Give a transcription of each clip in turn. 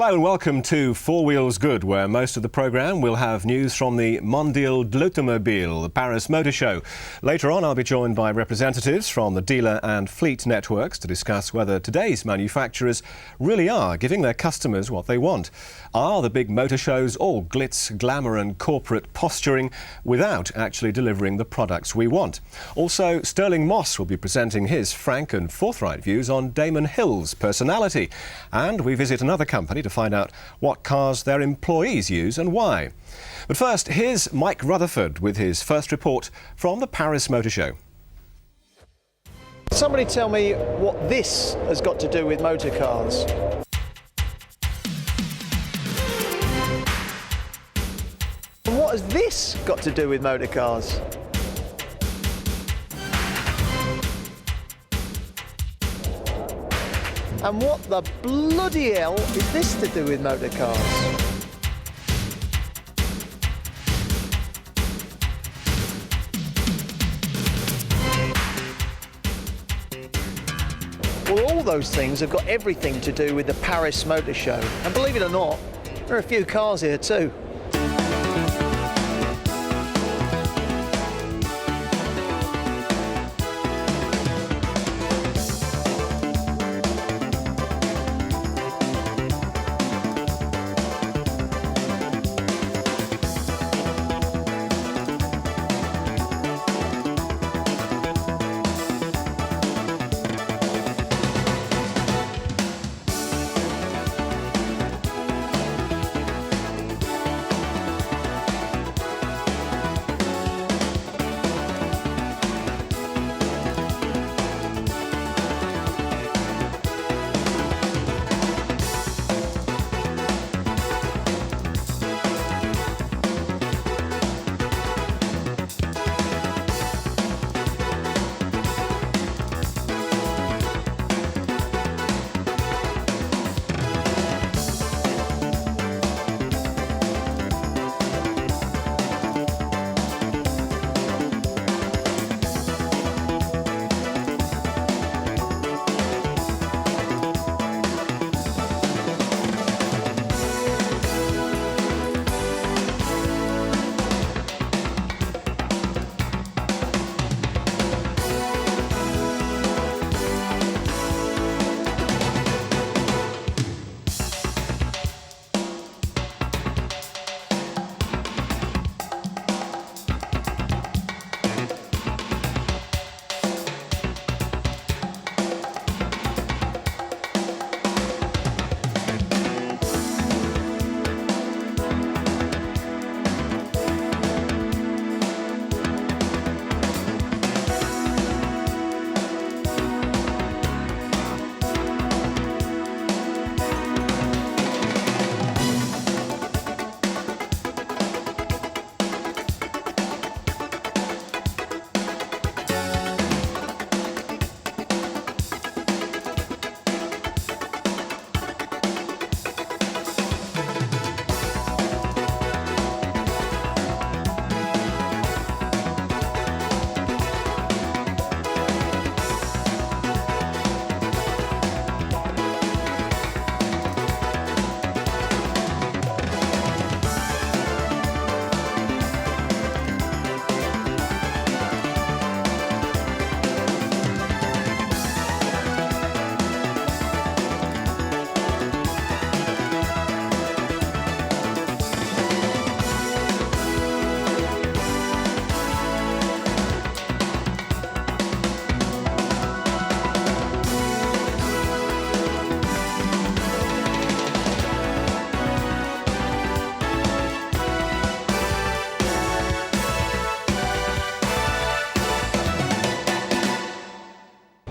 Hello and welcome to Four Wheels Good, where most of the programme will have news from the Mondial de l'Automobile, the Paris Motor Show. Later on, I'll be joined by representatives from the dealer and fleet networks to discuss whether today's manufacturers really are giving their customers what they want. Are the big motor shows all glitz, glamour and corporate posturing without actually delivering the products we want? Also, Sterling Moss will be presenting his frank and forthright views on Damon Hill's personality. And we visit another company to find out what cars their employees use and why. But first, here's Mike Rutherford with his first report from the Paris Motor Show. Somebody tell me what this has got to do with motor cars. And what has this got to do with motor cars? And what the bloody hell is this to do with motor cars? Well, all those things have got everything to do with the Paris Motor Show. And believe it or not, there are a few cars here too.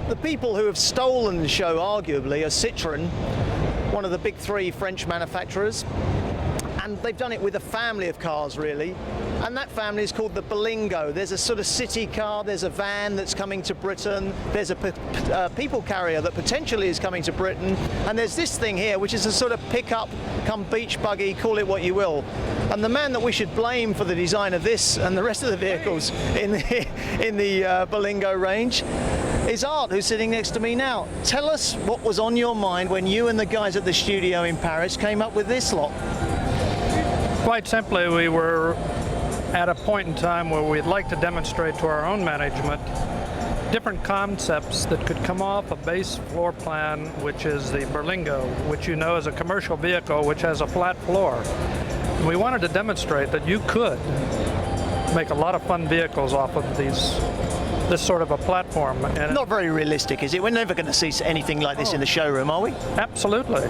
The people who have stolen the show, arguably, are Citroen, one of the big three French manufacturers. And they've done it with a family of cars, really. And that family is called the Berlingo. There's a sort of city car, there's a van that's coming to Britain, there's a people carrier that potentially is coming to Britain, and there's this thing here, which is a sort of pickup come beach buggy, call it what you will. And the man that we should blame for the design of this and the rest of the vehicles in the Berlingo range is Art, who's sitting next to me now. Tell us what was on your mind when you and the guys at the studio in Paris came up with this lot. Quite simply, we were at a point in time where we'd like to demonstrate to our own management different concepts that could come off a base floor plan, which is the Berlingo, which you know is a commercial vehicle which has a flat floor. And we wanted to demonstrate that you could make a lot of fun vehicles off of this sort of a platform. And not very realistic, is it? We're never going to see anything like this in the showroom, are we? Absolutely.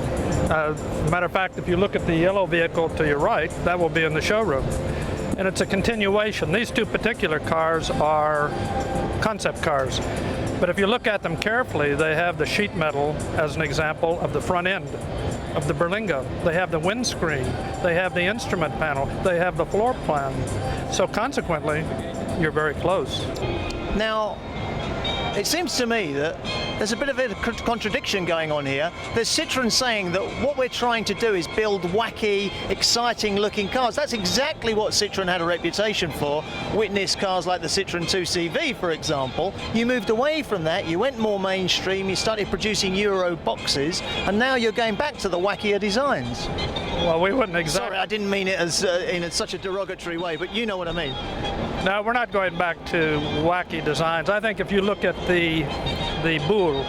Matter of fact, if you look at the yellow vehicle to your right, that will be in the showroom. And it's a continuation. These two particular cars are concept cars. But if you look at them carefully, they have the sheet metal as an example of the front end of the Berlingo. They have the windscreen. They have the instrument panel. They have the floor plan. So consequently, you're very close. Now, it seems to me that there's a bit of a contradiction going on here. There's Citroen saying that what we're trying to do is build wacky, exciting looking cars. That's exactly what Citroen had a reputation for. Witness cars like the Citroen 2CV, for example. You moved away from that, you went more mainstream, you started producing Euro boxes, and now you're going back to the wackier designs. Well, we wouldn't exactly. Sorry, I didn't mean it as in such a derogatory way, but you know what I mean. No, we're not going back to wacky designs. I think if you look at the Boule,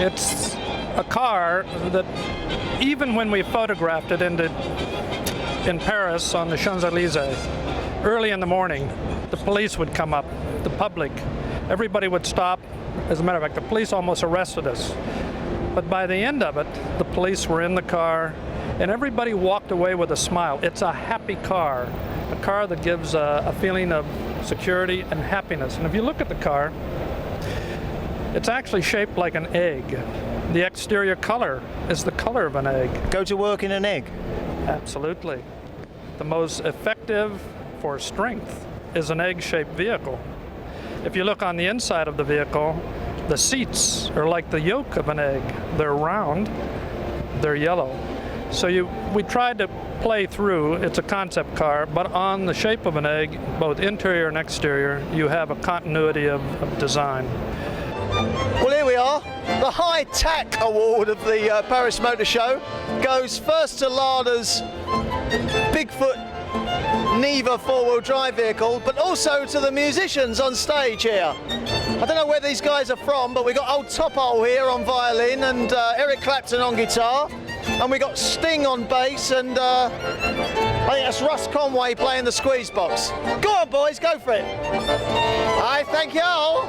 it's a car that even when we photographed it in Paris on the Champs-Élysées, early in the morning, the police would come up, the public, everybody would stop. As a matter of fact, the police almost arrested us. But by the end of it, the police were in the car, and everybody walked away with a smile. It's a happy car, a car that gives a feeling of security and happiness. And if you look at the car, it's actually shaped like an egg. The exterior color is the color of an egg. Go to work in an egg? Absolutely. The most effective for strength is an egg-shaped vehicle. If you look on the inside of the vehicle, the seats are like the yolk of an egg. They're round, they're yellow. So we tried to play through, it's a concept car, but on the shape of an egg, both interior and exterior, you have a continuity of design. Well, here we are. The High Tack Award of the Paris Motor Show goes first to Lada's Bigfoot Neva four-wheel drive vehicle, but also to the musicians on stage here. I don't know where these guys are from, but we got old Tophole here on violin and Eric Clapton on guitar, and we got Sting on bass, and I think that's Russ Conway playing the squeeze box. Go on, boys, go for it. I thank y'all.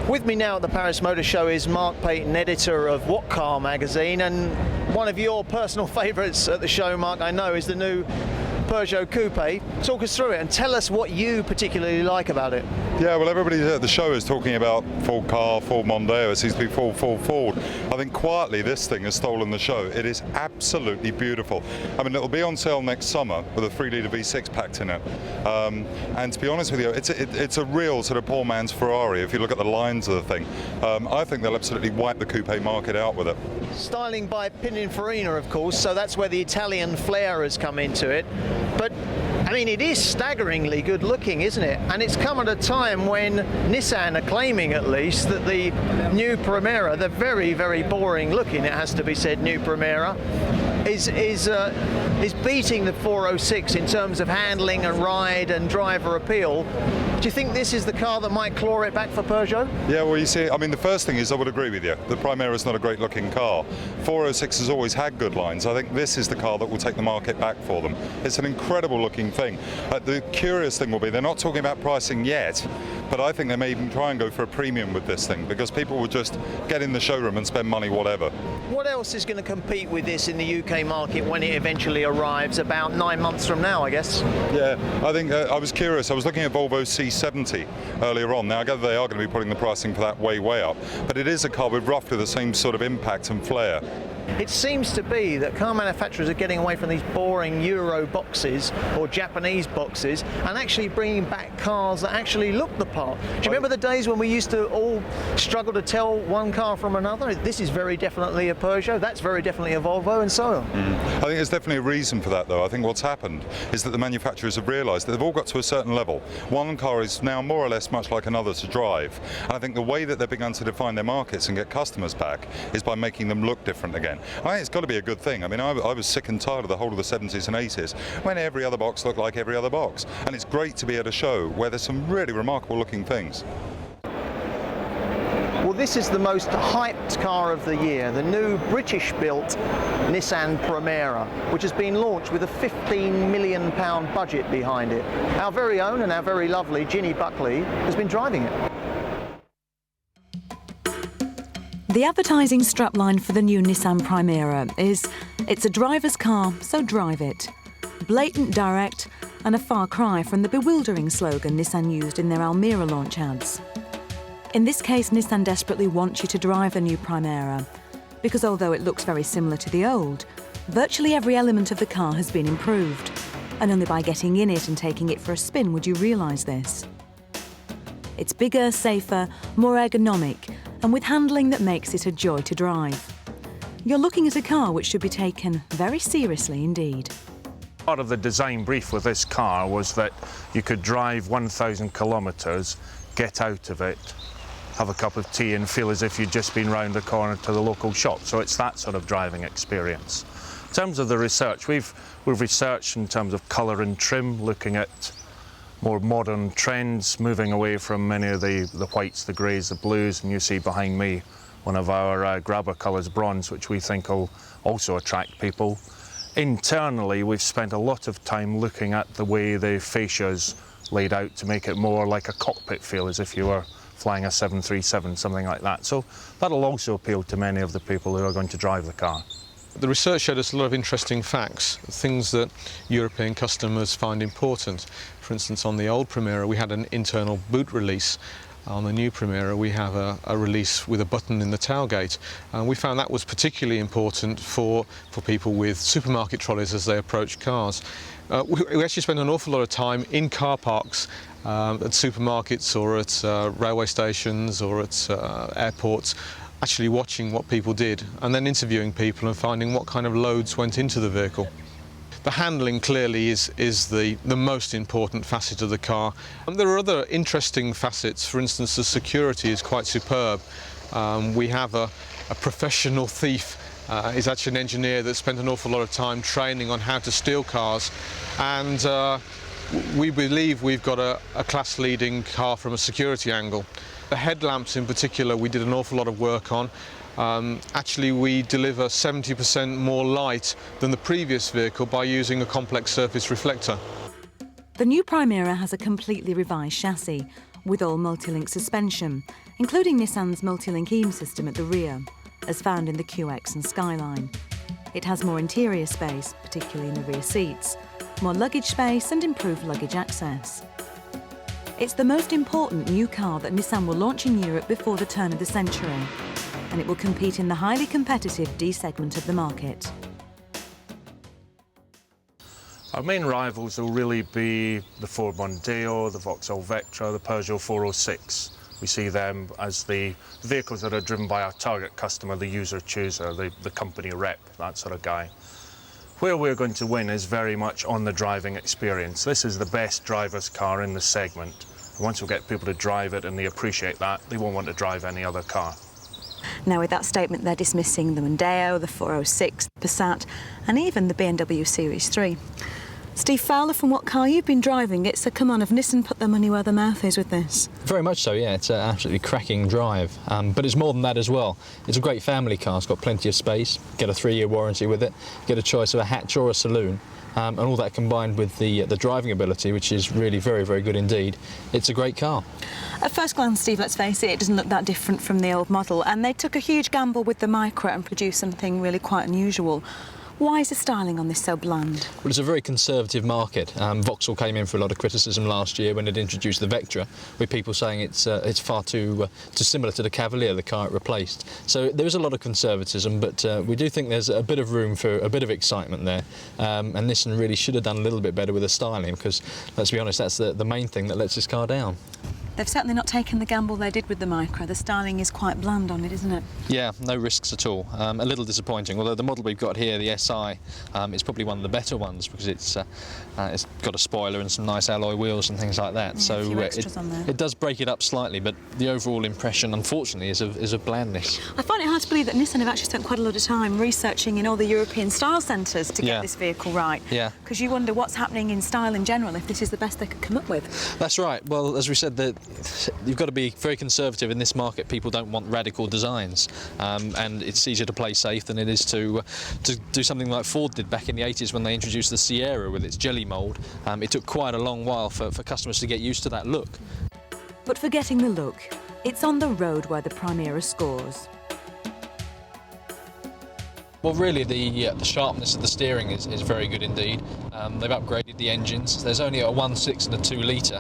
With me now at the Paris Motor Show is Mark Payton, editor of What Car magazine, and one of your personal favourites at the show, Mark, I know, is the new Peugeot coupe. Talk us through it and tell us what you particularly like about it. Yeah, well, everybody at the show is talking about Ford car, Ford Mondeo. It seems to be Ford. I think quietly this thing has stolen the show. It is absolutely beautiful. I mean, it'll be on sale next summer with a 3-litre V6 packed in it. And to be honest with you, it's a real sort of poor man's Ferrari if you look at the lines of the thing. I think they'll absolutely wipe the coupe market out with it. Styling by Pininfarina, of course, so that's where the Italian flair has come into it. But I mean, it is staggeringly good looking, isn't it? And it's come at a time when Nissan are claiming, at least, that the new Primera, the very, very boring looking, it has to be said, new Primera, is beating the 406 in terms of handling and ride and driver appeal. Do you think this is the car that might claw it back for Peugeot? Yeah, well, you see, I mean, the first thing is I would agree with you. The Primera is not a great looking car. 406 has always had good lines. I think this is the car that will take the market back for them. It's an incredible looking thing. The curious thing will be, they're not talking about pricing yet, but I think they may even try and go for a premium with this thing because people will just get in the showroom and spend money whatever. What else is going to compete with this in the UK market when it eventually arrives about 9 months from now, I guess? Yeah, I think I was curious. I was looking at Volvo C70 earlier on. Now, I gather they are going to be putting the pricing for that way up, but it is a car with roughly the same sort of impact and flair. It seems to be that car manufacturers are getting away from these boring Euro boxes or Japanese boxes and actually bringing back cars that actually look the part. Do you remember the days when we used to all struggle to tell one car from another? This is very definitely a Peugeot, that's very definitely a Volvo, and so on. I think there's definitely a reason for that, though. I think what's happened is that the manufacturers have realised that they've all got to a certain level. One car is now more or less much like another to drive, and I think the way that they've begun to define their markets and get customers back is by making them look different again. I think it's got to be a good thing. I mean, I was sick and tired of the whole of the 70s and 80s when every other box looked like every other box, and it's great to be at a show where there's some really remarkable looking things. Well, this is the most hyped car of the year, the new British-built Nissan Primera, which has been launched with a £15 million budget behind it. Our very own and our very lovely Ginny Buckley has been driving it. The advertising strapline for the new Nissan Primera is, "It's a driver's car, so drive it." Blatant, direct, and a far cry from the bewildering slogan Nissan used in their Almira launch ads. In this case, Nissan desperately wants you to drive the new Primera, because although it looks very similar to the old, virtually every element of the car has been improved, and only by getting in it and taking it for a spin would you realise this. It's bigger, safer, more ergonomic, and with handling that makes it a joy to drive. You're looking at a car which should be taken very seriously indeed. Part of the design brief with this car was that you could drive 1,000 kilometres, get out of it, have a cup of tea and feel as if you'd just been round the corner to the local shop. So it's that sort of driving experience. In terms of the research, we've researched in terms of colour and trim, looking at more modern trends, moving away from many of the whites, the greys, the blues, and you see behind me one of our grabber colours, bronze, which we think will also attract people. Internally, we've spent a lot of time looking at the way the fascia's laid out to make it more like a cockpit feel, as if you were flying a 737, something like that. So that'll also appeal to many of the people who are going to drive the car. The research showed us a lot of interesting facts, things that European customers find important. For instance, on the old Primera we had an internal boot release. On the new Primera we have a release with a button in the tailgate. And we found that was particularly important for people with supermarket trolleys as they approach cars. We actually spent an awful lot of time in car parks, at supermarkets or at railway stations or at airports, actually watching what people did and then interviewing people and finding what kind of loads went into the vehicle. The handling clearly is the most important facet of the car. And there are other interesting facets. For instance, the security is quite superb. We have a professional thief. He's actually an engineer that spent an awful lot of time training on how to steal cars, and we believe we've got a class-leading car from a security angle. The headlamps in particular we did an awful lot of work on. Actually we deliver 70% more light than the previous vehicle by using a complex surface reflector. The new Primera has a completely revised chassis with all multi-link suspension, including Nissan's multi-link EAM system at the rear, as found in the QX and Skyline. It has more interior space, particularly in the rear seats, more luggage space and improved luggage access. It's the most important new car that Nissan will launch in Europe before the turn of the century, and it will compete in the highly competitive D segment of the market. Our main rivals will really be the Ford Mondeo, the Vauxhall Vectra, the Peugeot 406. We see them as the vehicles that are driven by our target customer, the user chooser, the company rep, that sort of guy. Where we're going to win is very much on the driving experience. This is the best driver's car in the segment. Once we get people to drive it and they appreciate that, they won't want to drive any other car. Now with that statement, they're dismissing the Mondeo, the 406, the Passat, and even the BMW Series 3. Steve Fowler, from what car you've been driving, it's a come on, have Nissan put their money where their mouth is with this? Very much so, yeah. It's an absolutely cracking drive. But it's more than that as well. It's a great family car. It's got plenty of space. Get a 3-year warranty with it. Get a choice of a hatch or a saloon. And all that combined with the driving ability, which is really very, very good indeed. It's a great car. At first glance, Steve, let's face it, it doesn't look that different from the old model. And they took a huge gamble with the Micra and produced something really quite unusual. Why is the styling on this so bland? Well, it's a very conservative market. Vauxhall came in for a lot of criticism last year when it introduced the Vectra, with people saying it's far too similar to the Cavalier, the car it replaced. So there is a lot of conservatism, but we do think there's a bit of room for a bit of excitement there. And Nissan really should have done a little bit better with the styling, because let's be honest, that's the main thing that lets this car down. They've certainly not taken the gamble they did with the Micra. The styling is quite bland on it, isn't it? Yeah, no risks at all. A little disappointing, although the model we've got here, the SI, is probably one of the better ones, because it's got a spoiler and some nice alloy wheels and things like that. Yeah, so a few extras on there. It does break it up slightly, but the overall impression, unfortunately, is of blandness. I find it hard to believe that Nissan have actually spent quite a lot of time researching in all the European style centres to get this vehicle right. Yeah. Because you wonder what's happening in style in general if this is the best they could come up with. That's right. Well, as we said, you've got to be very conservative in this market. People don't want radical designs, and it's easier to play safe than it is to do something like Ford did back in the 80s when they introduced the Sierra with its jelly mould. It took quite a long while for customers to get used to that look. But forgetting the look, it's on the road where the Primera scores. Well, really, the sharpness of the steering is very good indeed. They've upgraded the engines. There's only a 1.6 and a 2 litre,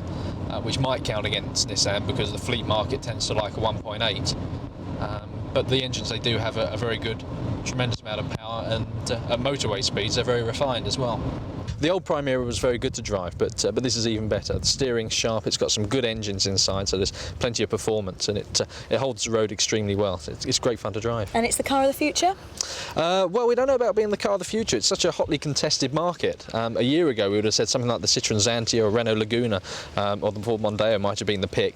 which might count against Nissan because the fleet market tends to like a 1.8. But the engines they do have a very good, tremendous amount of power, and at motorway speeds they're very refined as well. The old Primera was very good to drive, but this is even better. The steering's sharp, it's got some good engines inside, so there's plenty of performance, and it holds the road extremely well. It's great fun to drive. And it's the car of the future? Well, we don't know about being the car of the future. It's such a hotly contested market. A year ago, we would have said something like the Citroen Xantia or Renault Laguna, or the Ford Mondeo might have been the pick.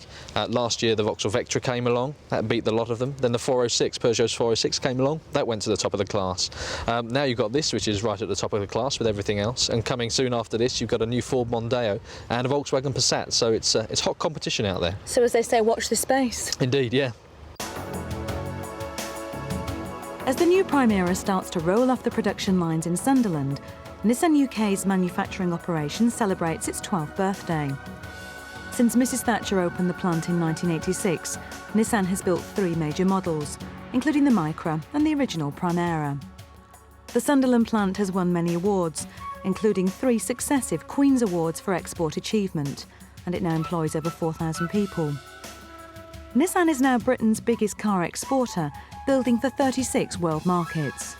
Last year, the Vauxhall Vectra came along. That beat the lot of them. Then the 406, Peugeot's 406 came along. That went to the top of the class. Now you've got this, which is right at the top of the class with everything else. And coming soon after this, you've got a new Ford Mondeo and a Volkswagen Passat. So it's hot competition out there. So as they say, watch this space. Indeed, yeah. As the new Primera starts to roll off the production lines in Sunderland, Nissan UK's manufacturing operation celebrates its 12th birthday. Since Mrs Thatcher opened the plant in 1986, Nissan has built 3 major models, including the Micra and the original Primera. The Sunderland plant has won many awards, including 3 successive Queen's Awards for export achievement, and it now employs over 4,000 people. Nissan is now Britain's biggest car exporter, building for 36 world markets.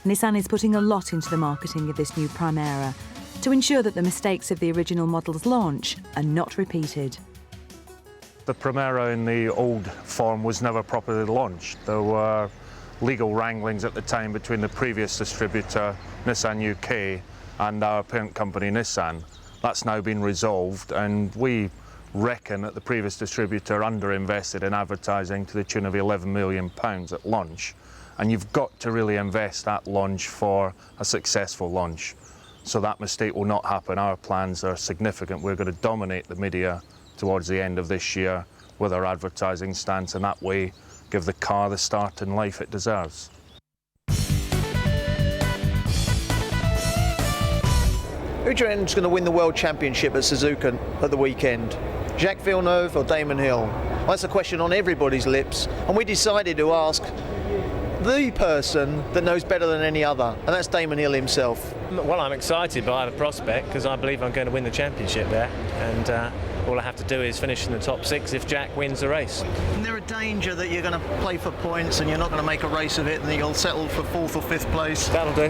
Nissan is putting a lot into the marketing of this new Primera to ensure that the mistakes of the original model's launch are not repeated. The Primera in the old form was never properly launched. There were legal wranglings at the time between the previous distributor, Nissan UK, and our parent company, Nissan. That's now been resolved, and we reckon that the previous distributor underinvested in advertising to the tune of £11 million at launch. And you've got to really invest at launch for a successful launch. So that mistake will not happen. Our plans are significant. We're going to dominate the media towards the end of this year with our advertising stance, and that way give the car the start in life it deserves. Who do you reckon's going to win the World Championship at Suzuka at the weekend? Jacques Villeneuve or Damon Hill? Well, that's a question on everybody's lips, and we decided to ask the person that knows better than any other, and that's Damon Hill himself. Well, I'm excited by the prospect because I believe I'm going to win the championship there, and all I have to do is finish in the top 6 if Jack wins the race. Isn't there a danger that you're going to play for points and you're not going to make a race of it and you'll settle for 4th or 5th place? That'll do.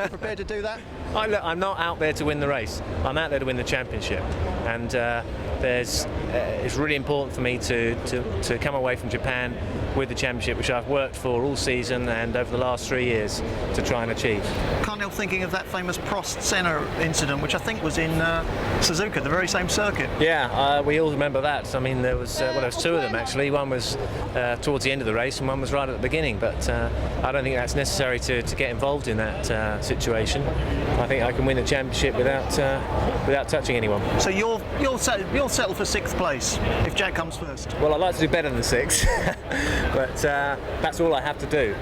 Prepared to do that? I'm not out there to win the race. I'm out there to win the championship, and it's really important for me to come away from Japan with the championship, which I've worked for all season and over the last 3 years to try and achieve. Can't help thinking of that famous Prost Senna incident, which I think was in Suzuka, the very same circuit. Yeah, we all remember that. I mean, there was 2 of them actually. One was towards the end of the race, and one was right at the beginning. But I don't think that's necessary to get involved in that situation. I think I can win the championship without touching anyone. So you'll settle for 6th place if Jack comes first? Well, I'd like to do better than 6, but that's all I have to do.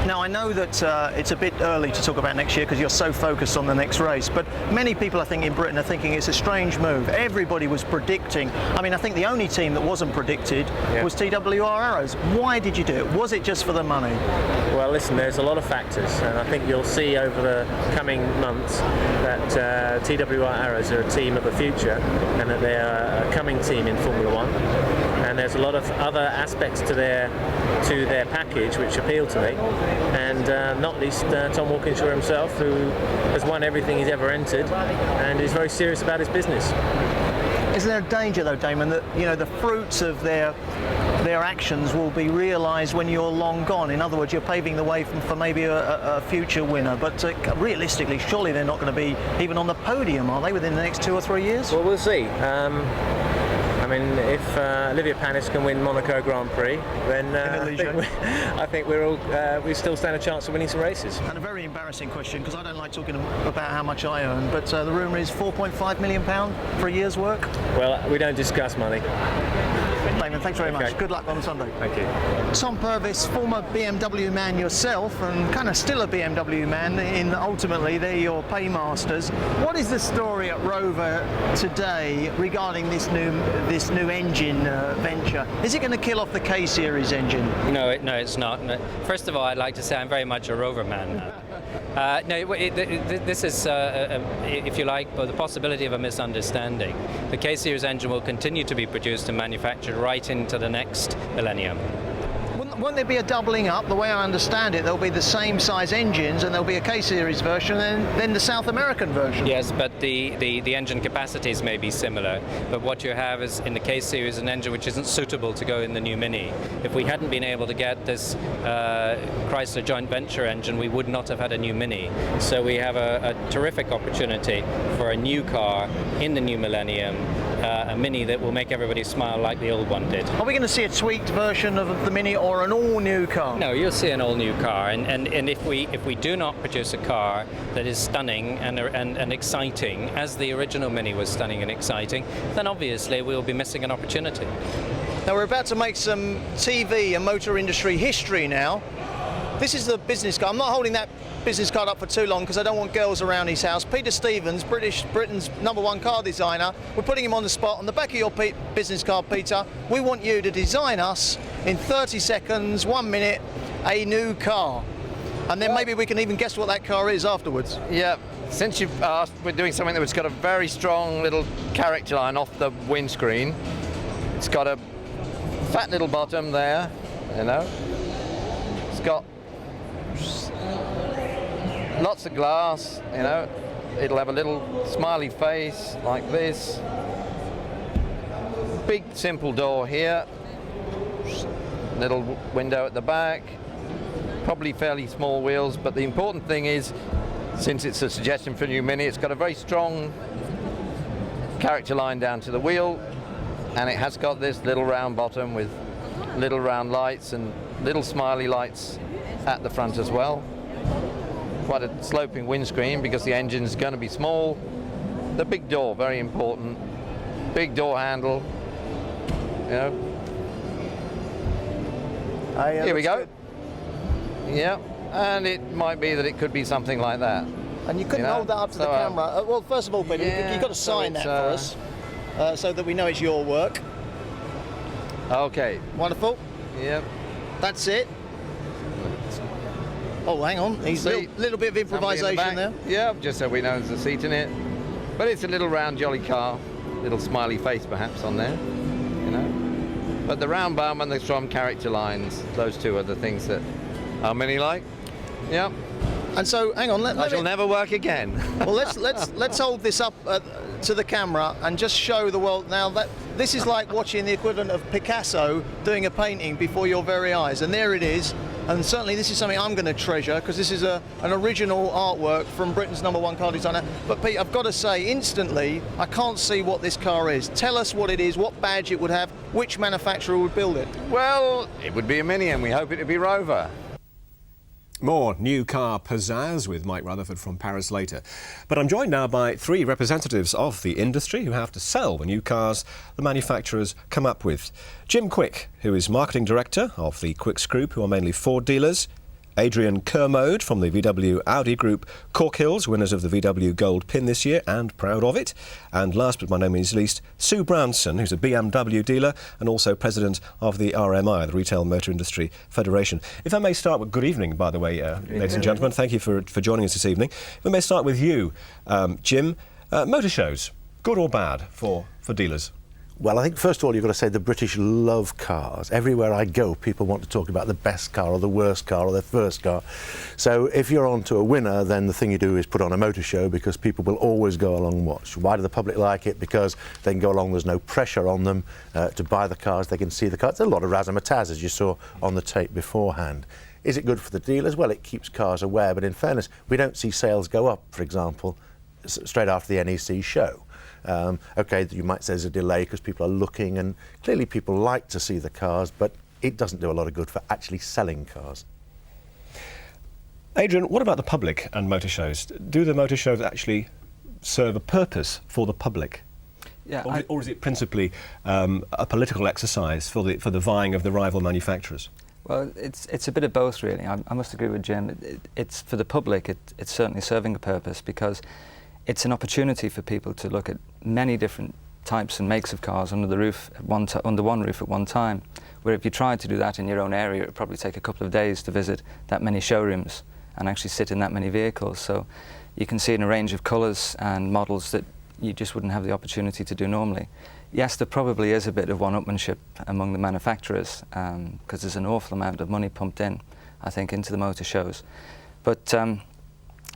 Now, I know that it's a bit early to talk about next year because you're so focused on the next race, but many people, I think, in Britain are thinking it's a strange move. Everybody was predicting. I mean, I think the only team that wasn't predicted was TWR Arrows. Why did you do it? Was it just for the money? Well, listen, there's a lot of factors, and I think you'll see over the coming months that TWR Arrows are a team of the future, and that they are a coming team in Formula One. And there's a lot of other aspects to their package which appeal to me, and not least Tom Walkinshaw himself, who has won everything he's ever entered and is very serious about his business. Isn't there a danger, though, Damon, that the fruits of their actions will be realised when you're long gone? In other words, you're paving the way for maybe a future winner, but realistically, surely they're not going to be even on the podium, are they, within the next 2 or 3 years? Well, we'll see. I mean, if Olivia Panis can win Monaco Grand Prix, then I think we still stand a chance of winning some races. And a very embarrassing question, because I don't like talking about how much I earn, but the rumour is £4.5 million for a year's work. Well, we don't discuss money. Damon, thanks very much. Good luck on Sunday. Thank you. Tom Purvis, former BMW man yourself, and kind of still a BMW man, in ultimately they're your paymasters. What is the story at Rover today regarding this new engine venture? Is it going to kill off the K-Series engine? No, it's not. No. First of all, I'd like to say I'm very much a Rover man. This is, if you like, the possibility of a misunderstanding. The K-Series engine will continue to be produced and manufactured right into the next millennium. Won't there be a doubling up? The way I understand it, there'll be the same size engines and there'll be a K-Series version and then the South American version. Yes, but the engine capacities may be similar. But what you have is, in the K-Series, an engine which isn't suitable to go in the new Mini. If we hadn't been able to get this Chrysler joint venture engine, we would not have had a new Mini. So we have a terrific opportunity for a new car in the new millennium, a Mini that will make everybody smile like the old one did. Are we going to see a tweaked version of the Mini or an all-new car? No, you'll see an all-new car, and if we do not produce a car that is stunning and exciting, as the original Mini was stunning and exciting, then obviously we'll be missing an opportunity. Now we're about to make some TV and motor industry history now. This is the business card. I'm not holding that business card up for too long because I don't want girls around his house. Peter Stevens, Britain's #1 car designer. We're putting him on the spot. On the back of your business card, Peter, we want you to design us in 30 seconds, 1 minute, a new car. And then maybe we can even guess what that car is afterwards. Yeah, since you've asked, we're doing something that's got a very strong little character line off the windscreen. It's got a fat little bottom there, It's got lots of glass, It'll have a little smiley face like this. Big simple door here. Little window at the back. Probably fairly small wheels, but the important thing is, since it's a suggestion for a new Mini, it's got a very strong character line down to the wheel, and it has got this little round bottom with little round lights and little smiley lights at the front as well. Quite a sloping windscreen because the engine's going to be small. The big door, very important. Big door handle, Here we go. Good. Yeah, and it might be that it could be something like that. And you couldn't hold that up to the camera. Well, first of all, Peter, you've got to sign that for us so that we know it's your work. Okay. Wonderful. Yep. That's it. Oh, hang on. There's a little bit of improvisation there. Yeah, just so we know there's a seat in it. But it's a little round, jolly car. Little smiley face, perhaps, on there. But the round bum and the strong character lines, those two are the things that our Mini like. Yep. And so, hang on. I shall never work again. Well, let's hold this up to the camera and just show the world now that this is like watching the equivalent of Picasso doing a painting before your very eyes, and there it is. And certainly this is something I'm going to treasure because this is an original artwork from Britain's #1 car designer. But Pete, I've got to say, instantly, I can't see what this car is. Tell us what it is, what badge it would have, which manufacturer would build it. Well, it would be a Mini, and we hope it would be Rover. More new car pizzazz with Mike Rutherford from Paris later. But I'm joined now by 3 representatives of the industry who have to sell the new cars the manufacturers come up with. Jim Quick, who is marketing director of the Quicks Group, who are mainly Ford dealers. Adrian Kermode from the VW Audi Group, Corkhills, winners of the VW Gold Pin this year and proud of it. And last but by no means least, Sue Brownson, who's a BMW dealer and also president of the RMI, the Retail Motor Industry Federation. If I may start with, good evening, by the way, ladies and gentlemen. Thank you for joining us this evening. If I may start with you, Jim. Motor shows, good or bad for dealers? Well, I think first of all you've got to say the British love cars. Everywhere I go, people want to talk about the best car or the worst car or their first car. So if you're on to a winner, then the thing you do is put on a motor show, because people will always go along and watch. Why do the public like it? Because they can go along, there's no pressure on them to buy the cars, they can see the cars. There's a lot of razzmatazz, as you saw on the tape beforehand. Is it good for the dealers? Well, it keeps cars aware, but in fairness, we don't see sales go up, for example, straight after the NEC show. OK, you might say there's a delay because people are looking, and clearly people like to see the cars, but it doesn't do a lot of good for actually selling cars. Adrian, what about the public and motor shows? Do the motor shows actually serve a purpose for the public? Yeah, or is it principally a political exercise for the vying of the rival manufacturers? Well, it's a bit of both, really. I must agree with Jim. It's for the public, it's certainly serving a purpose, because it's an opportunity for people to look at many different types and makes of cars under the roof under one roof at one time. Where if you tried to do that in your own area, it would probably take a couple of days to visit that many showrooms and actually sit in that many vehicles. So you can see in a range of colours and models that you just wouldn't have the opportunity to do normally. Yes, there probably is a bit of one-upmanship among the manufacturers, because there's an awful amount of money pumped in, I think, into the motor shows. But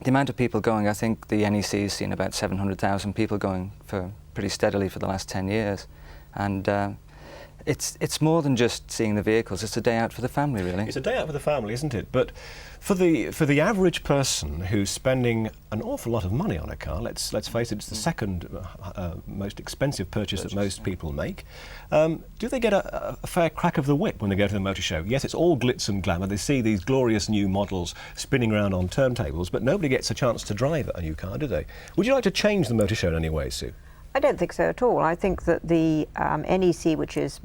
the amount of people going, I think the NEC has seen about 700,000 people going for pretty steadily for the last 10 years. And it's more than just seeing the vehicles, it's a day out for the family, really. It's a day out for the family, isn't it? But for the average person who's spending an awful lot of money on a car, let's face it, it's the second most expensive purchase that most people make. Do they get a fair crack of the whip when they go to the motor show? Yes, it's all glitz and glamour. They see these glorious new models spinning around on turntables, but nobody gets a chance to drive a new car, do they? Would you like to change the motor show in any way, Sue? I don't think so at all. I think that the NEC, which is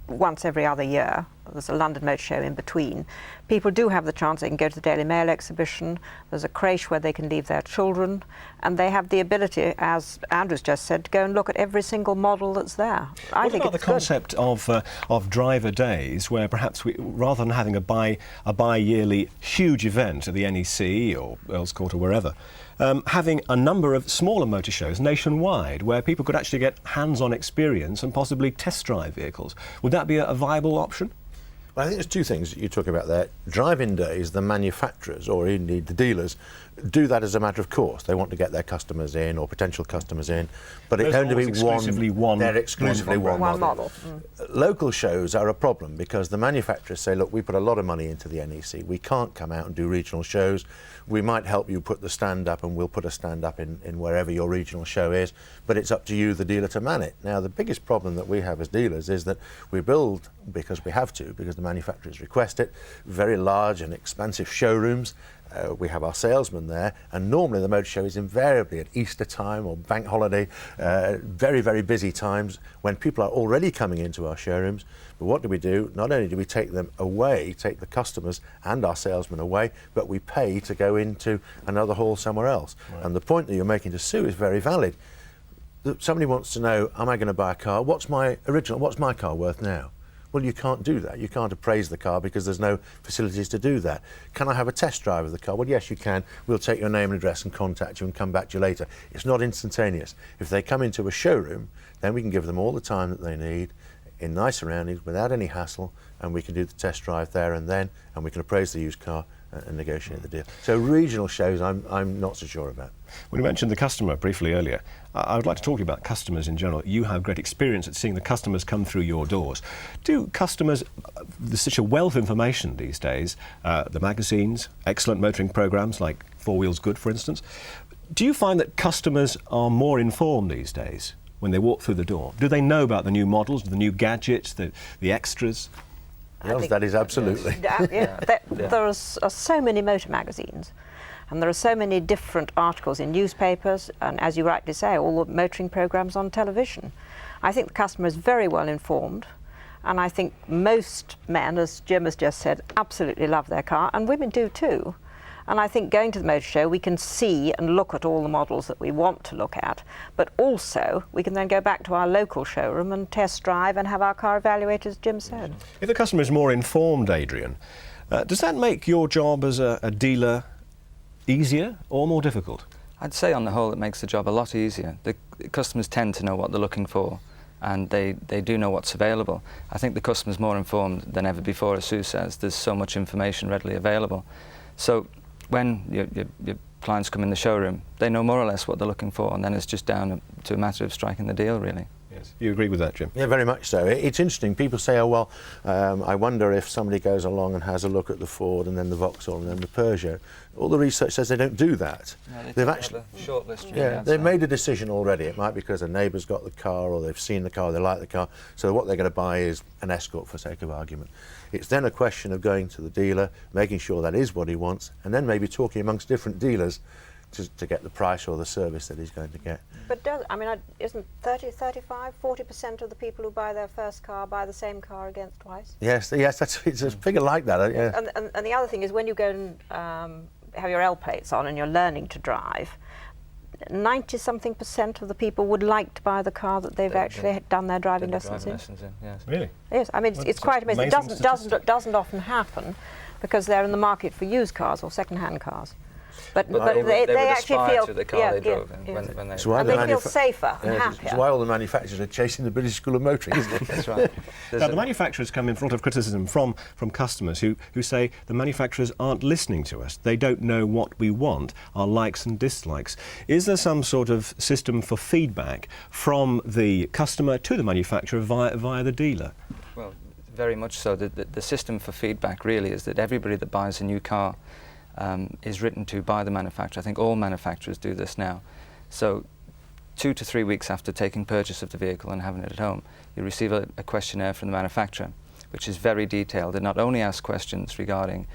once every other year, there's a London Motor Show in between, people do have the chance. They can go to the Daily Mail exhibition, there's a creche where they can leave their children, and they have the ability, as Andrew's just said, to go and look at every single model that's there. What about the concept of driver days, where perhaps rather than having a bi-yearly huge event at the NEC or Earls Court or wherever, having a number of smaller motor shows nationwide where people could actually get hands-on experience and possibly test drive vehicles? Would that be a viable option? Well, I think there's two things you're talking about there. Drive-in days, the manufacturers, or indeed the dealers, do that as a matter of course. They want to get their customers in, or potential customers in, but it can only be one. They're exclusively one model. Local shows are a problem, because the manufacturers say, look, we put a lot of money into the NEC. We can't come out and do regional shows. We might help you put the stand up, and we'll put a stand up in wherever your regional show is, but it's up to you, the dealer, to man it. Now, the biggest problem that we have as dealers is that we build, because we have to, because the manufacturers request it, very large and expansive showrooms. We have our salesmen there, and normally the motor show is invariably at Easter time or bank holiday, very, very busy times when people are already coming into our showrooms. But what do? Not only do we take them away, take the customers and our salesmen away, but we pay to go into another hall somewhere else. Right. And the point that you're making to Sue is very valid. Somebody wants to know, am I going to buy a car? What's my car worth now? Well, you can't do that. You can't appraise the car because there's no facilities to do that. Can I have a test drive of the car? Well, yes, you can. We'll take your name and address and contact you and come back to you later. It's not instantaneous. If they come into a showroom, then we can give them all the time that they need in nice surroundings without any hassle, and we can do the test drive there and then, and we can appraise the used car and negotiate the deal. So regional shows, I'm not so sure about. When you mentioned the customer briefly earlier, I would like to talk to you about customers in general. You have great experience at seeing the customers come through your doors. Do customers, there's such a wealth of information these days, the magazines, excellent motoring programmes like 4 Wheels Good, for instance. Do you find that customers are more informed these days when they walk through the door? Do they know about the new models, the new gadgets, the extras? Yes, that is absolutely. There are so many motor magazines, and there are so many different articles in newspapers, and as you rightly say, all the motoring programmes on television. I think the customer is very well informed. And I think most men, as Jim has just said, absolutely love their car, and women do too. And I think going to the motor show, we can see and look at all the models that we want to look at, but also we can then go back to our local showroom and test drive and have our car evaluated, as Jim said. If the customer is more informed, Adrian, does that make your job as a dealer easier or more difficult? I'd say on the whole it makes the job a lot easier. The customers tend to know what they're looking for, and they do know what's available. I think the customer's more informed than ever before, as Sue says. There's so much information readily available. So when your clients come in the showroom, they know more or less what they're looking for, and then it's just down to a matter of striking the deal, really. Yes. You agree with that, Jim? Yeah, very much so. It's interesting. People say, oh, well, I wonder if somebody goes along and has a look at the Ford and then the Vauxhall and then the Peugeot. All the research says they don't do that. No, they've actually short list. Yeah, they've made a decision already. It might be because a neighbour's got the car or they've seen the car, they like the car. So what they're going to buy is an Escort, for sake of argument. It's then a question of going to the dealer, making sure that is what he wants, and then maybe talking amongst different dealers to get the price or the service that he's going to get. But isn't 30, 35, 40% of the people who buy their first car buy the same car again twice? Yes, it's a figure like that. Yeah. And the other thing is when you go and have your L plates on and you're learning to drive, 90-something% of the people would like to buy the car that they've actually done their driving lessons in. Yes. Really? Yes, I mean it's quite amazing. It doesn't often happen because they're in the market for used cars or second-hand cars. But they actually feel to the car they drove in when they feel safer and happier. That's why all the manufacturers are chasing the British School of Motoring, isn't it? That's right. Now, the manufacturers come in for a lot of criticism from customers who say the manufacturers aren't listening to us. They don't know what we want, our likes and dislikes. Is there some sort of system for feedback from the customer to the manufacturer via the dealer? Well, very much so. The system for feedback really is that everybody that buys a new car is written to by the manufacturer. I think all manufacturers do this now. So 2 to 3 weeks after taking purchase of the vehicle and having it at home, you receive a questionnaire from the manufacturer, which is very detailed. It not only asks questions regarding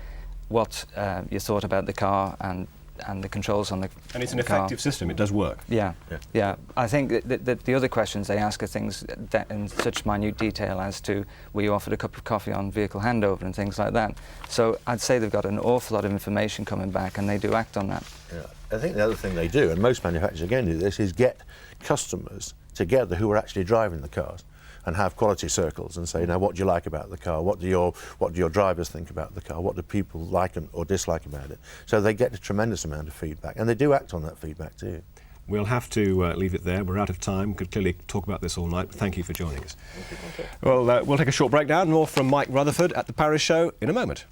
what you thought about the car and the controls on the car. And it's an effective system, it does work. Yeah. I think that the other questions they ask are things that in such minute detail as to were you offered a cup of coffee on vehicle handover and things like that. So I'd say they've got an awful lot of information coming back and they do act on that. Yeah. I think the other thing they do, and most manufacturers again do this, is get customers together who are actually driving the cars and have quality circles and say, now what do you like about the car? What do your drivers think about the car? What do people like or dislike about it? So they get a tremendous amount of feedback, and they do act on that feedback too. We'll have to leave it there. We're out of time. We could clearly talk about this all night, but thank you for joining us. Thank you. Well, we'll take a short break now. More from Mike Rutherford at the Paris show in a moment.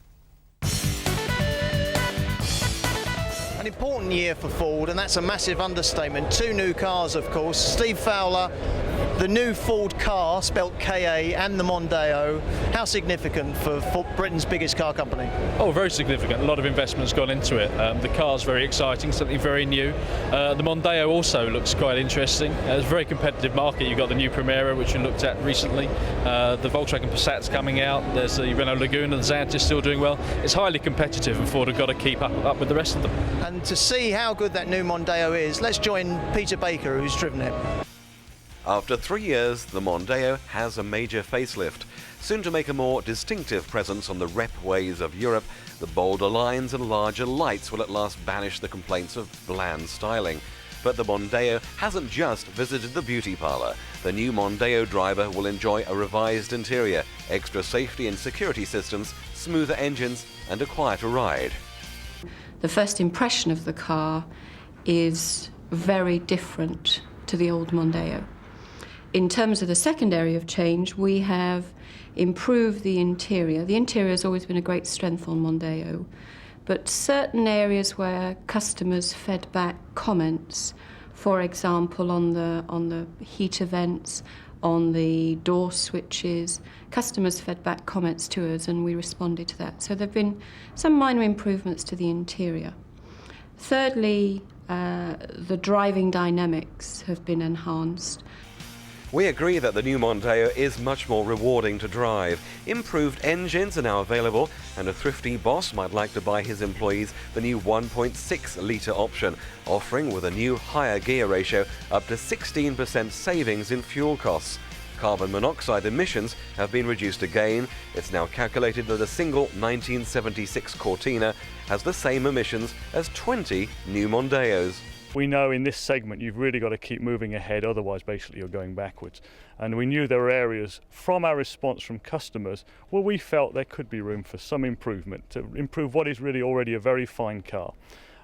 An important year for Ford, and that's a massive understatement. 2 new cars, of course. Steve Fowler, the new Ford Ka, spelt K-A, and the Mondeo. How significant for Britain's biggest car company? Oh, very significant. A lot of investment's gone into it. The car's very exciting, something very new. The Mondeo also looks quite interesting. It's a very competitive market. You've got the new Primera, which we looked at recently. The Volkswagen Passat's coming out. There's the Renault Laguna, the Xantis still doing well. It's highly competitive, and Ford have got to keep up with the rest of them. And to see how good that new Mondeo is, let's join Peter Baker, who's driven it. After 3 years, the Mondeo has a major facelift. Soon to make a more distinctive presence on the repways of Europe, the bolder lines and larger lights will at last banish the complaints of bland styling. But the Mondeo hasn't just visited the beauty parlour. The new Mondeo driver will enjoy a revised interior, extra safety and security systems, smoother engines and a quieter ride. The first impression of the car is very different to the old Mondeo. In terms of the second area of change, we have improved the interior. The interior has always been a great strength on Mondeo, but certain areas where customers fed back comments, for example on the heater vents, on the door switches, customers fed back comments to us and we responded to that. So there have been some minor improvements to the interior. Thirdly, the driving dynamics have been enhanced. We agree that the new Mondeo is much more rewarding to drive. Improved engines are now available, and a thrifty boss might like to buy his employees the new 1.6-litre option, offering with a new higher gear ratio up to 16% savings in fuel costs. Carbon monoxide emissions have been reduced again. It's now calculated that a single 1976 Cortina has the same emissions as 20 new Mondeos. We know in this segment you've really got to keep moving ahead, otherwise basically you're going backwards. And we knew there were areas from our response from customers where we felt there could be room for some improvement, to improve what is really already a very fine car.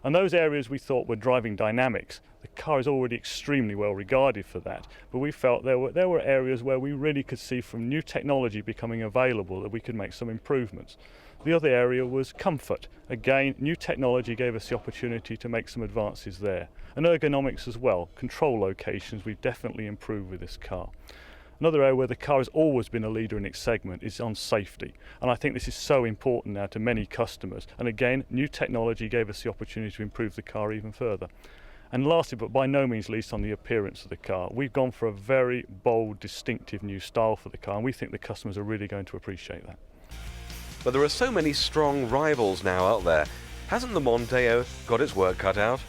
And those areas we thought were driving dynamics. The car is already extremely well regarded for that, but we felt there were areas where we really could see from new technology becoming available that we could make some improvements. The other area was comfort. Again, new technology gave us the opportunity to make some advances there. And ergonomics as well. Control locations we've definitely improved with this car. Another area where the car has always been a leader in its segment is on safety. And I think this is so important now to many customers. And again, new technology gave us the opportunity to improve the car even further. And lastly, but by no means least, on the appearance of the car. We've gone for a very bold, distinctive new style for the car, and we think the customers are really going to appreciate that. But there are so many strong rivals now out there. Hasn't the Mondeo got its work cut out?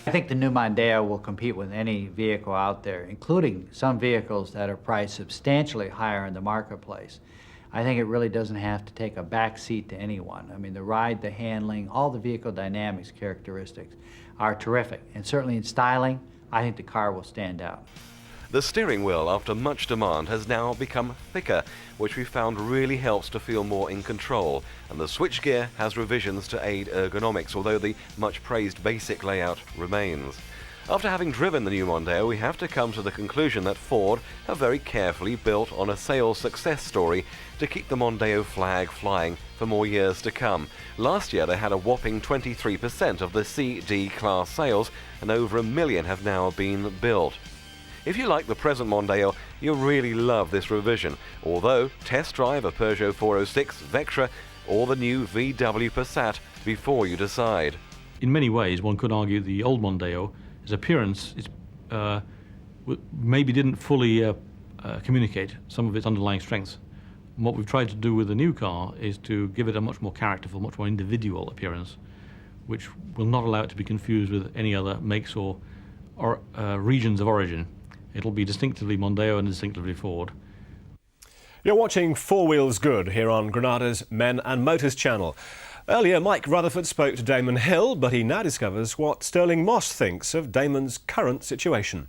I think the new Mondeo will compete with any vehicle out there, including some vehicles that are priced substantially higher in the marketplace. I think it really doesn't have to take a back seat to anyone. I mean, the ride, the handling, all the vehicle dynamics characteristics are terrific. And certainly in styling, I think the car will stand out. The steering wheel, after much demand, has now become thicker, which we found really helps to feel more in control. And the switchgear has revisions to aid ergonomics, although the much praised basic layout remains. After having driven the new Mondeo, we have to come to the conclusion that Ford have very carefully built on a sales success story to keep the Mondeo flag flying for more years to come. Last year they had a whopping 23% of the C/D class sales, and over 1 million have now been built. If you like the present Mondeo, you'll really love this revision, although test drive a Peugeot 406, Vectra or the new VW Passat before you decide. In many ways, one could argue the old Mondeo, its appearance, maybe didn't fully communicate some of its underlying strengths. And what we've tried to do with the new car is to give it a much more characterful, much more individual appearance, which will not allow it to be confused with any other makes or regions of origin. It'll be distinctively Mondeo and distinctively Ford. You're watching Four Wheels Good here on Granada's Men and Motors channel. Earlier, Mike Rutherford spoke to Damon Hill, but he now discovers what Sterling Moss thinks of Damon's current situation.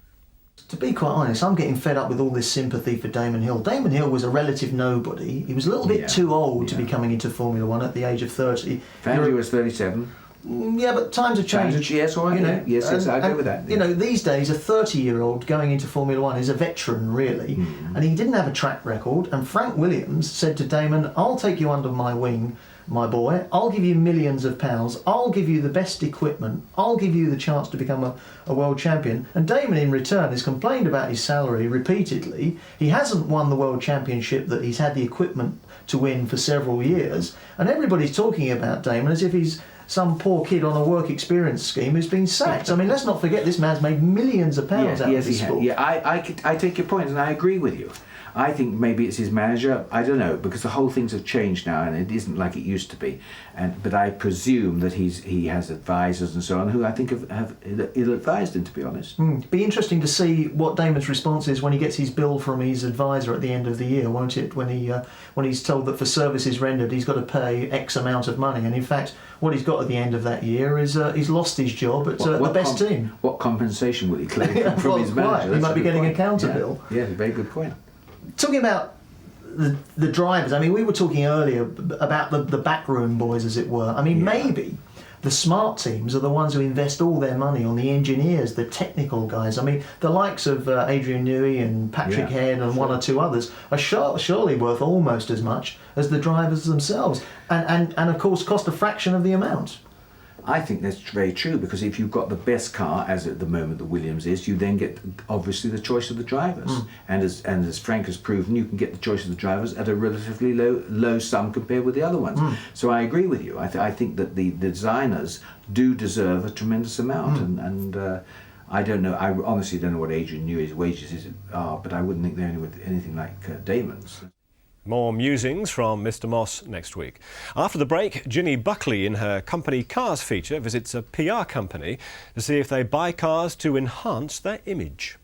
To be quite honest, I'm getting fed up with all this sympathy for Damon Hill. Damon Hill was a relative nobody. He was a little bit too old to be coming into Formula One at the age of 30. Andrew was 37. Yeah, but times have changed. Yes, all right. You know, yes, I agree with that. You know, these days a 30-year-old going into Formula One is a veteran, really, and he didn't have a track record. And Frank Williams said to Damon, "I'll take you under my wing, my boy. I'll give you millions of pounds. I'll give you the best equipment. I'll give you the chance to become a world champion." And Damon, in return, has complained about his salary repeatedly. He hasn't won the world championship that he's had the equipment to win for several years, and everybody's talking about Damon as if he's some poor kid on a work experience scheme who's been sacked. I mean, let's not forget this man's made millions of pounds out of this sport. Yeah, I take your point and I agree with you. I think maybe it's his manager. I don't know, because the whole things have changed now and it isn't like it used to be. But I presume that he has advisors and so on who I think have ill-advised him, to be honest. Be interesting to see what Damon's response is when he gets his bill from his advisor at the end of the year, won't it? When he's told that for services rendered he's got to pay X amount of money, and in fact what he's got at the end of that year is he's lost his job at the best team. What compensation will he claim from his manager? He might be getting a counter bill. Yeah, very good point. Talking about the drivers, I mean, we were talking earlier about the backroom boys, as it were. I mean, maybe the smart teams are the ones who invest all their money on the engineers, the technical guys. I mean, the likes of Adrian Newey and Patrick Head and one or two others are surely worth almost as much as the drivers themselves, and of course cost a fraction of the amount. I think that's very true, because if you've got the best car, as at the moment the Williams is, you then get obviously the choice of the drivers. And as Frank has proven, you can get the choice of the drivers at a relatively low sum compared with the other ones. So I agree with you. I think that the designers do deserve a tremendous amount, and I don't know. I honestly don't know what Adrian Newey's wages are, but I wouldn't think they're anything like Damon's. More musings from Mr. Moss next week. After the break, Ginny Buckley in her Company Cars feature visits a PR company to see if they buy cars to enhance their image.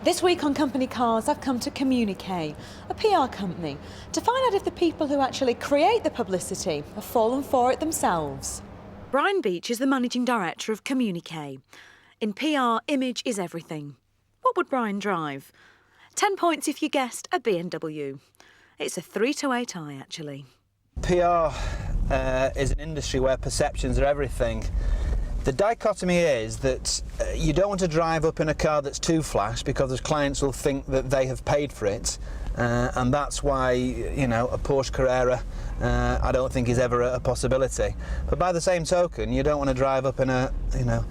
This week on Company Cars, I've come to Communique, a PR company, to find out if the people who actually create the publicity have fallen for it themselves. Brian Beach is the managing director of Communique. In PR, image is everything. What would Brian drive? 10 points if you guessed a BMW. It's a 328i, actually. PR is an industry where perceptions are everything. The dichotomy is that you don't want to drive up in a car that's too flash because the clients will think that they have paid for it, and that's why, you know, a Porsche Carrera I don't think is ever a possibility. But by the same token, you don't want to drive up in a, you know,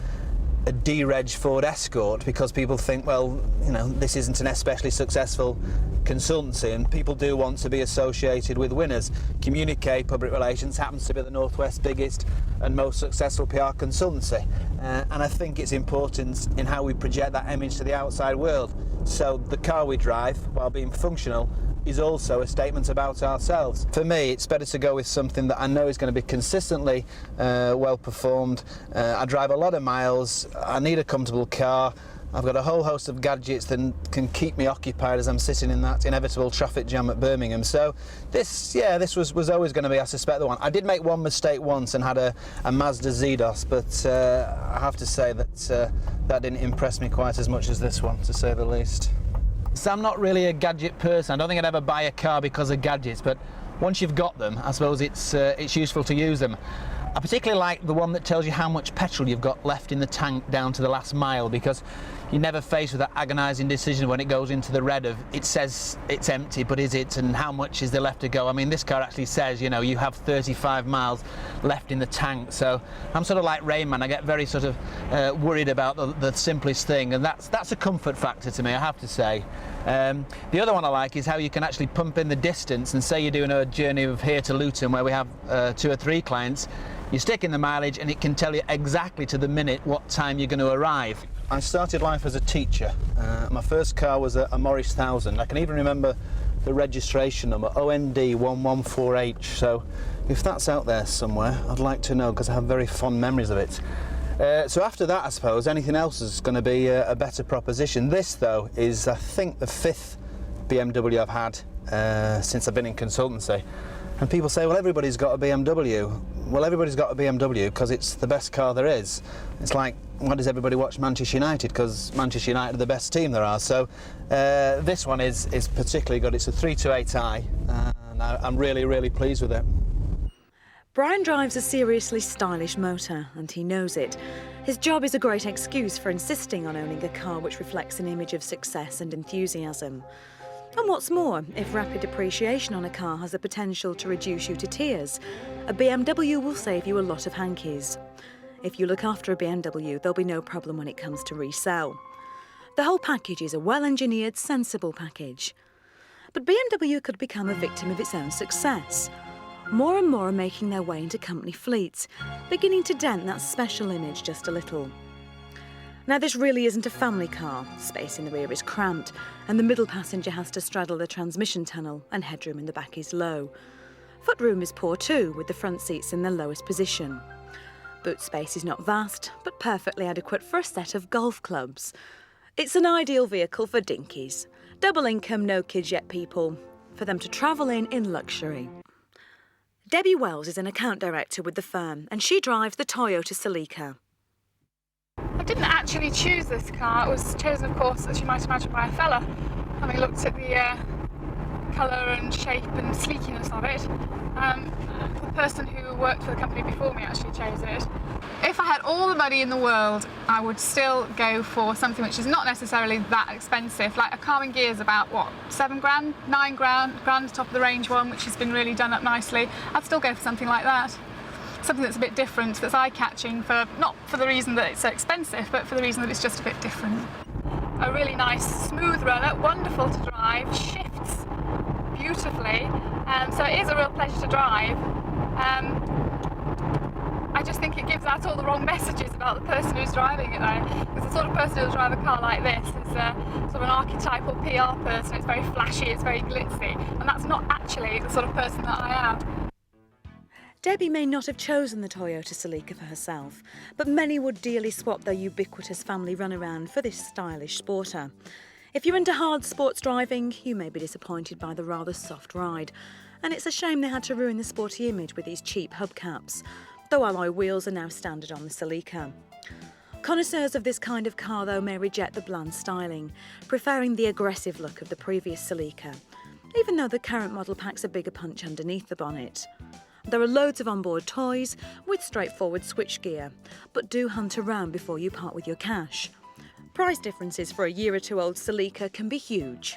a D-Reg Ford Escort because people think, well, you know, this isn't an especially successful consultancy, and people do want to be associated with winners. Communique Public Relations happens to be the Northwest's biggest and most successful PR consultancy, and I think it's important in how we project that image to the outside world. So the car we drive, while being functional, is also a statement about ourselves. For me, it's better to go with something that I know is going to be consistently well performed. I drive a lot of miles, I need a comfortable car, I've got a whole host of gadgets that can keep me occupied as I'm sitting in that inevitable traffic jam at Birmingham. So this was always going to be, I suspect, the one. I did make one mistake once and had a Mazda Zedos, but I have to say that that didn't impress me quite as much as this one, to say the least. So I'm not really a gadget person. I don't think I'd ever buy a car because of gadgets, but once you've got them, I suppose it's useful to use them. I particularly like the one that tells you how much petrol you've got left in the tank down to the last mile, because you're never faced with that agonising decision when it goes into the red of, it says it's empty, but is it, and how much is there left to go? I mean, this car actually says, you know, you have 35 miles left in the tank, so I'm sort of like Rain Man. I get very sort of worried about the simplest thing, and that's a comfort factor to me, I have to say. The other one I like is how you can actually pump in the distance, and say you're doing a journey of here to Luton where we have 2 or 3 clients, you stick in the mileage and it can tell you exactly to the minute what time you're going to arrive. I started life as a teacher. My first car was a Morris 1000. I can even remember the registration number, OND114H, so if that's out there somewhere, I'd like to know, because I have very fond memories of it. So after that, I suppose, anything else is going to be a better proposition. This, though, is, I think, the 5th BMW I've had since I've been in consultancy. And people say, well, everybody's got a BMW. Well, everybody's got a BMW because it's the best car there is. It's like, why does everybody watch Manchester United? Because Manchester United are the best team there are. So this one is particularly good. It's a 328i, and I'm really, really pleased with it. Brian drives a seriously stylish motor, and he knows it. His job is a great excuse for insisting on owning a car which reflects an image of success and enthusiasm. And what's more, if rapid depreciation on a car has the potential to reduce you to tears, a BMW will save you a lot of hankies. If you look after a BMW, there'll be no problem when it comes to resell. The whole package is a well-engineered, sensible package. But BMW could become a victim of its own success. More and more are making their way into company fleets, beginning to dent that special image just a little. Now, this really isn't a family car. Space in the rear is cramped, and the middle passenger has to straddle the transmission tunnel, and headroom in the back is low. Footroom is poor too, with the front seats in the lowest position. Boot space is not vast, but perfectly adequate for a set of golf clubs. It's an ideal vehicle for dinkies, double income, no kids yet people, for them to travel in luxury. Debbie Wells is an account director with the firm, and she drives the Toyota Celica. I didn't actually choose this car. It was chosen, of course, as you might imagine, by a fella, having looked at the colour and shape and sleekiness of it. The person who worked for the company before me actually chose it. If I had all the money in the world, I would still go for something which is not necessarily that expensive. Like a Carmen Gear is about, what, 7 grand, 9 grand, top of the range one, which has been really done up nicely. I'd still go for something like that. Something that's a bit different, that's eye-catching, not for the reason that it's so expensive, but for the reason that it's just a bit different. A really nice, smooth runner, wonderful to drive, shifts beautifully, so it is a real pleasure to drive. I just think it gives out all the wrong messages about the person who's driving it, though. Because the sort of person who'll drive a car like this is sort of an archetypal PR person. It's very flashy, it's very glitzy, and that's not actually the sort of person that I am. Debbie may not have chosen the Toyota Celica for herself, but many would dearly swap their ubiquitous family runaround for this stylish sporter. If you're into hard sports driving, you may be disappointed by the rather soft ride. And it's a shame they had to ruin the sporty image with these cheap hubcaps, though alloy wheels are now standard on the Celica. Connoisseurs of this kind of car, though, may reject the bland styling, preferring the aggressive look of the previous Celica, even though the current model packs a bigger punch underneath the bonnet. There are loads of onboard toys with straightforward switchgear, but do hunt around before you part with your cash. Price differences for a year or two old Celica can be huge.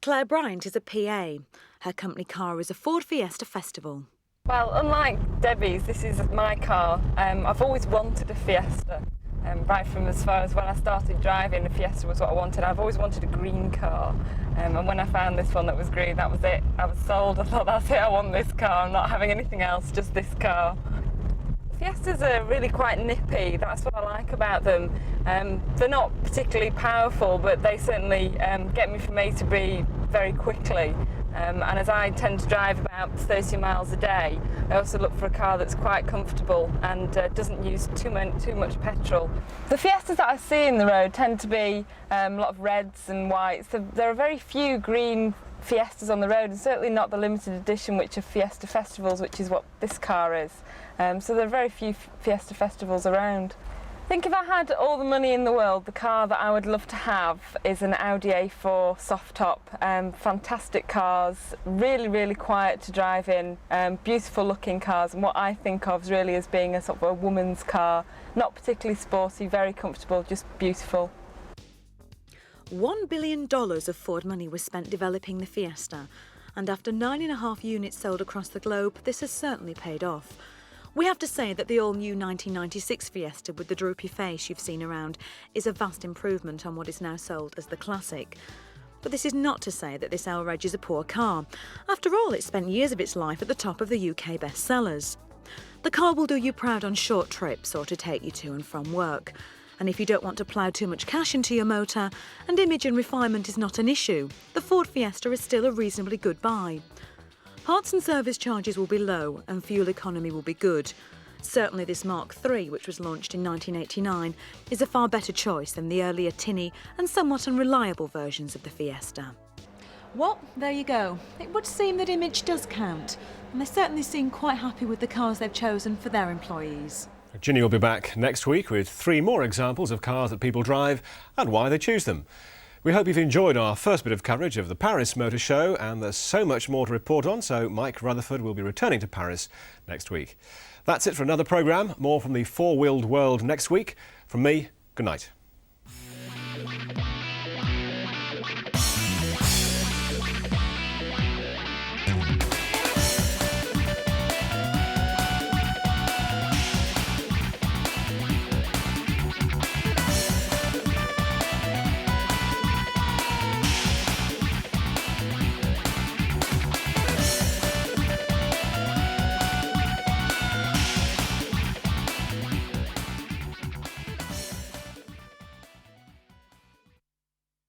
Claire Bryant is a PA. Her company car is a Ford Fiesta Festival. Well, unlike Debbie's, this is my car. I've always wanted a Fiesta. Right from as far as when I started driving, a Fiesta was what I wanted. I've always wanted a green car. And when I found this one that was green, that was it. I was sold. I thought, that's it, I want this car. I'm not having anything else, just this car. Fiestas are really quite nippy. That's what I like about them. They're not particularly powerful, but they certainly get me from A to B very quickly. And as I tend to drive about 30 miles a day, I also look for a car that's quite comfortable and doesn't use too much petrol. The Fiestas that I see in the road tend to be a lot of reds and whites. There are very few green Fiestas on the road, and certainly not the limited edition, which are Fiesta Festivals, which is what this car is. So there are very few Fiesta Festivals around. I think if I had all the money in the world, the car that I would love to have is an Audi A4 soft top. Fantastic cars, really quiet to drive in, beautiful looking cars, and what I think of really as being a sort of a woman's car. Not particularly sporty, very comfortable, just beautiful. $1 billion of Ford money was spent developing the Fiesta, and after 9.5 units sold across the globe, this has certainly paid off. We have to say that the all-new 1996 Fiesta with the droopy face you've seen around is a vast improvement on what is now sold as the classic. But this is not to say that this L-Reg is a poor car. After all, it spent years of its life at the top of the UK bestsellers. The car will do you proud on short trips or to take you to and from work. And if you don't want to plough too much cash into your motor, and image and refinement is not an issue, the Ford Fiesta is still a reasonably good buy. Parts and service charges will be low and fuel economy will be good. Certainly this Mark III, which was launched in 1989, is a far better choice than the earlier tinny and somewhat unreliable versions of the Fiesta. Well, there you go. It would seem that image does count, and they certainly seem quite happy with the cars they've chosen for their employees. Ginny will be back next week with 3 more examples of cars that people drive and why they choose them. We hope you've enjoyed our first bit of coverage of the Paris Motor Show, and there's so much more to report on, so Mike Rutherford will be returning to Paris next week. That's it for another programme. More from the four-wheeled world next week. From me, good night.